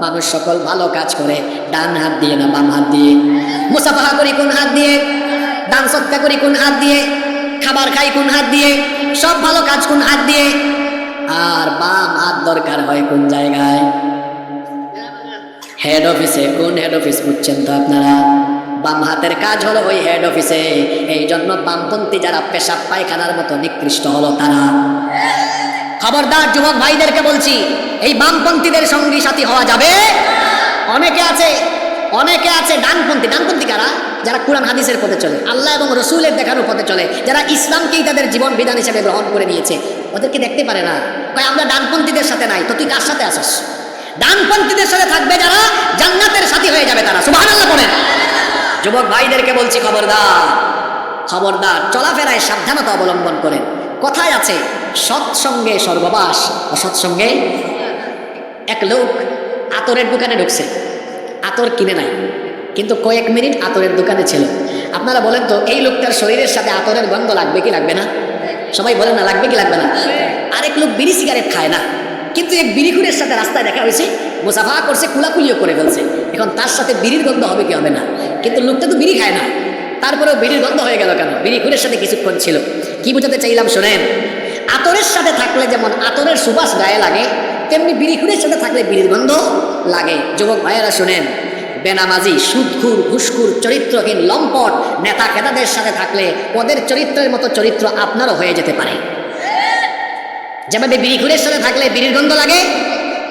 মানুষ সকল ভালো কাজ করে ডান হাত দিয়ে না বাম হাত দিয়ে? মুসাফাহা করি কোন হাত দিয়ে? দান সদকা করি কোন হাত দিয়ে? খাবার খাই কোন হাত দিয়ে? সব ভালো কাজ কোন হাত দিয়ে? আর বাম হাত দরকার হয় কোন জায়গায়? হেড অফিসে। কোন হেড অফিস বুঝছেন তো আপনারা? বাম হাতের কাজ হলো ওই হেড অফিসে। এই জন্য বামপন্থী যারা পেশাব পায়খানার মতো নিকৃষ্ট হলো তারা। খবরদার যুবক ভাইদেরকে বলছি, এই বামপন্থীদের সঙ্গী সাথী হওয়া যাবে। অনেকে আছে ডানপন্থী। ডানপন্থী কারা? যারা কোরআন হাদিসের পথে চলে, আল্লাহ এবং রসুলের দেখানো পথে চলে, যারা ইসলামকেই তাদের জীবন বিধান হিসেবে গ্রহণ করে নিয়েছে। ওদেরকে দেখতে পারে না, ভাই আমরা ডানপন্থীদের সাথে নাই, তো তুই কার সাথে আসিস? ডানপন্থীদের সাথে থাকবে যারা জান্নাতের সাথী হয়ে যাবে তারা। সুবহানাল্লাহ বলেন। যুবক ভাইদেরকে বলছি, খবরদার চলাফেরায় সাবধানতা অবলম্বন করেন। কথায় আছে সৎসঙ্গে স্বর্গবাস, অসৎসঙ্গে। এক লোক আতরের দোকানে ঢুকছে, আতর কিনে নাই, কিন্তু কয়েক মিনিট আতরের দোকানে ছিল। আপনারা বলেন তো এই লোকটার শরীরের সাথে আতরের গন্ধ লাগবে কি লাগবে না? সবাই বলেন না, লাগবে কি লাগবে না? আরেক লোক বিড়ি সিগারেট খায় না, কিন্তু এক বিড়িখুরের সাথে রাস্তায় দেখা হয়েছে, মুসাফা করছে, কুলাকুলিও করে ফেলছে। এখন তার সাথে বিড়ির গন্ধ হবে কি হবে না? কিন্তু লোকটা তো বিড়ি খায় না, তারপরেও বিড়ির গন্ধ হয়ে গেল কেন? বিড়িখুরের সাথে কিছুক্ষণ ছিল। কি বোঝাতে চাইলাম শোনেন, আতরের সাথে থাকলে যেমন আতরের সুবাস গায়ে লাগে, তেমনি বিড়িখুরের সাথে থাকলে বিড়ির গন্ধ লাগে। যুবক ভাইয়েরা শোনেন, বেনামাজি, সুদখুর, ঘুষখুর, চরিত্রহীন, লম্পট নেতা খেতাদের সাথে থাকলে ওদের চরিত্রের মতো চরিত্র আপনারও হয়ে যেতে পারে। যেভাবে বিড়িখুরের সাথে থাকলে বিড়ির গন্ধ লাগে,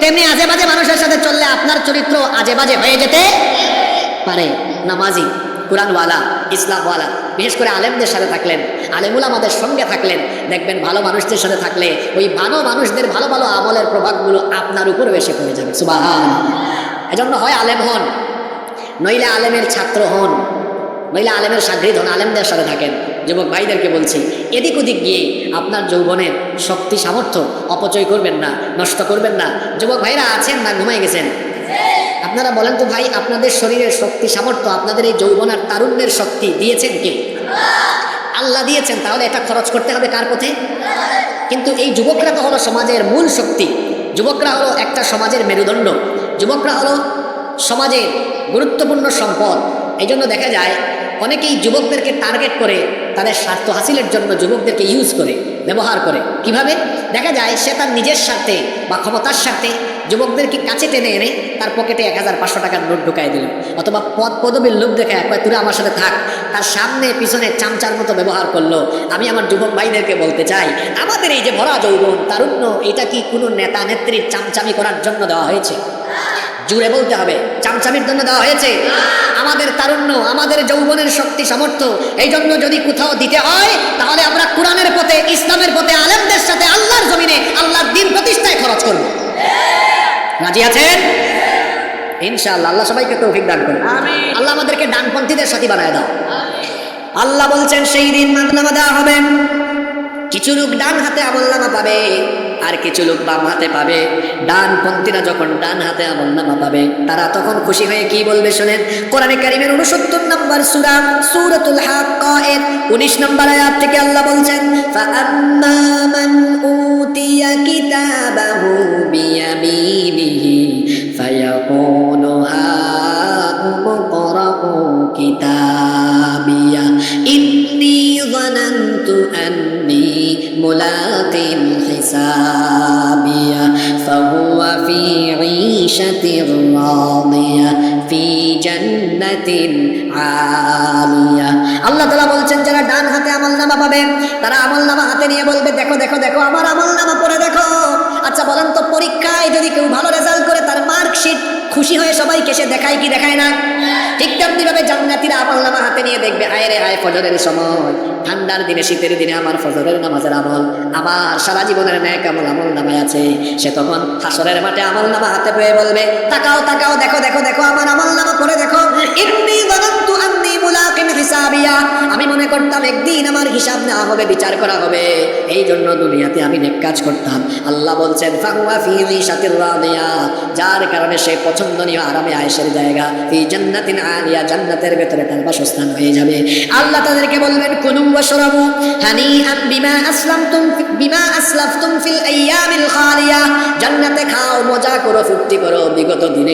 তেমনি আজে বাজে মানুষের সাথে চললে আপনার চরিত্র আজে বাজে হয়ে যেতে পারে। নামাজি, কোরআনওয়ালা, ইসলামওয়ালা, বিশেষ করে আলেমদের সাথে থাকলেন, আলেমুল আমাদের সঙ্গে থাকলেন, দেখবেন ভালো মানুষদের সাথে থাকলে ওই ভালো মানুষদের ভালো ভালো আমলের প্রভাবগুলো আপনার উপর এসে পড়ে যাবে। সুবহানাল্লাহ। এজন্য হয় আলেম হন, নইলে আলেমের ছাত্র হন, নইলে আলেমের সাগরিদ হন, আলেমদের সাথে থাকেন। যুবক ভাইদেরকে বলছি, এদিক ওদিক গিয়ে আপনার যৌবনের শক্তি সামর্থ্য অপচয় করবেন না, নষ্ট করবেন না। যুবক ভাইরা আছেন না ঘুমাই গেছেন? আপনারা বলেন তো ভাই, আপনাদের শরীরের শক্তি সামর্থ্য, আপনাদের এই যৌবন আর তারুণ্যের শক্তি দিয়েছেন কে? আল্লাহ দিয়েছেন। তাহলে এটা খরচ করতে হবে কার পথে? কিন্তু এই যুবকরা তো হলো সমাজের মূল শক্তি, যুবকরা হলো একটা সমাজের মেরুদণ্ড, যুবকরা হলো সমাজের গুরুত্বপূর্ণ সম্পদ। এই জন্য দেখা যায় অনেকেই যুবকদেরকে টার্গেট করে তাদের স্বার্থ হাসিলের জন্য যুবকদেরকে ইউজ করে, ব্যবহার করে। কিভাবে? দেখা যায় সে তার নিজের স্বার্থে বা ক্ষমতার স্বার্থে যুবকদেরকে কাছে টেনে এনে তার পকেটে 1000-500 টাকার নোট ঢুকাই দিল, অথবা পদ পদবীর লোক দেখে কয় তুই আমার সাথে থাক, তার সামনে পিছনে চামচার মতো ব্যবহার করলো। আমি আমার যুবক ভাইদেরকে বলতে চাই, আমাদের এই যে ভরা যৌবন তারুণ্য, এটা কি কোনো নেতা নেত্রীর চামচামি করার জন্য দেওয়া হয়েছে? জুড়ে বলতে হবে, চামচামির জন্য দেওয়া হয়েছে? আমাদের তারুণ্য, আমাদের যৌবনের শক্তি সামর্থ্য, এই জন্য যদি কোথাও দিতে হয় তাহলে আমরা কোরআনের পথে, ইসলামের পথে, আলেমদের সাথে আল্লাহর জমিনে আল্লাহর দ্বীন প্রতিষ্ঠায় খরচ করব। রাজি আছেন? ইনশাআল্লাহ। আল্লাহ সবাইকে তৌফিক দান করুন। আল্লাহ আমাদেরকে ডানপন্থীদের সাথী বানায় দাও। আল্লাহ বলছেন সেই দিন মাগনামা দেওয়া হবে, কিছু লোক ডান হাতে আমলনামা পাবে আর কিছু লোক বাম হাতে পাবে। ডানপন্থীরা যখন ডান হাতে আমলনামা পাবে, তারা তখন খুশি হয়ে কি বলবে শোনেন। কোরআনে কারীমের 69 নম্বর সূরা সূরাতুল হাক্কা এর 19 নম্বর আয়াত থেকে আল্লাহ বলছেন, ফাআম্মা মান উতিয়া কিতাবাহু বিয়ামিনিহি ফায়াকুলু হাউমুকরাউ কিতাবিয়া ইন্নী যানানতু আন্নী মুলাকিন হিসাবিয়া ফাহুয়া ফি ঈশাতির রাদিয়া ফি জান্নাতিন আলিয়া। আল্লাহ তাআলা বলছেন, যারা ডান হাতে আমলনামা পাবে তারা আমলনামা হাতে নিয়ে বলবে, দেখো দেখো দেখো আমার আমলনামা পড়ে দেখো। আচ্ছা বলেন তো, পরীক্ষায় যদি কেউ ভালো রেজাল্ট করে তার মার্কশিট খুশি হয়ে সবাইকে সে দেখায় কি দেখায় না? ঠিক তেমনিভাবে জান্নাতীরা আমলনামা হাতে নিয়ে দেখবে, হায় রে হায়, ফজরের সময়, ঠান্ডার দিনে, শীতের দিনে আমার ফজরের নামাজের আমল, আমার সারা জীবনের ন্যাক আমল আমলনামায় আছে। সে তখন হাসরের মাঠে আমলনামা হাতে পেয়ে বলবে, তাকাও তাকাও, দেখো দেখো দেখো আমার আমলনামা পড়ে দেখো। ইন্নী যানানতু আন্নী মুলাকিন হিসাবিয়া, আমি মনে করতাম একদিন আমার হিসাব নেওয়া হবে, বিচার করা হবে, এই জন্য দুনিয়াতে আমি নেক কাজ করতাম। আল্লাহ বলছেন, ফাহুয়া ফি ঈশাতির রাদিয়া, যার কারণে সে পছন্দনীয় আরামে আয়েশের জায়গা, ফি জান্নাতিন আলিয়া, জান্নাতের ভেতরে তার বাসস্থান হয়ে যাবে। আল্লাহ তাদেরকে বলবেন, কুলু ওয়াশরাবু হানিআন বিমা আসলাফতুম ফিল আইয়ামিল খালিয়া, জান্নাতে খাও, মজা করো, ফুর্তি করো বিগত দিনে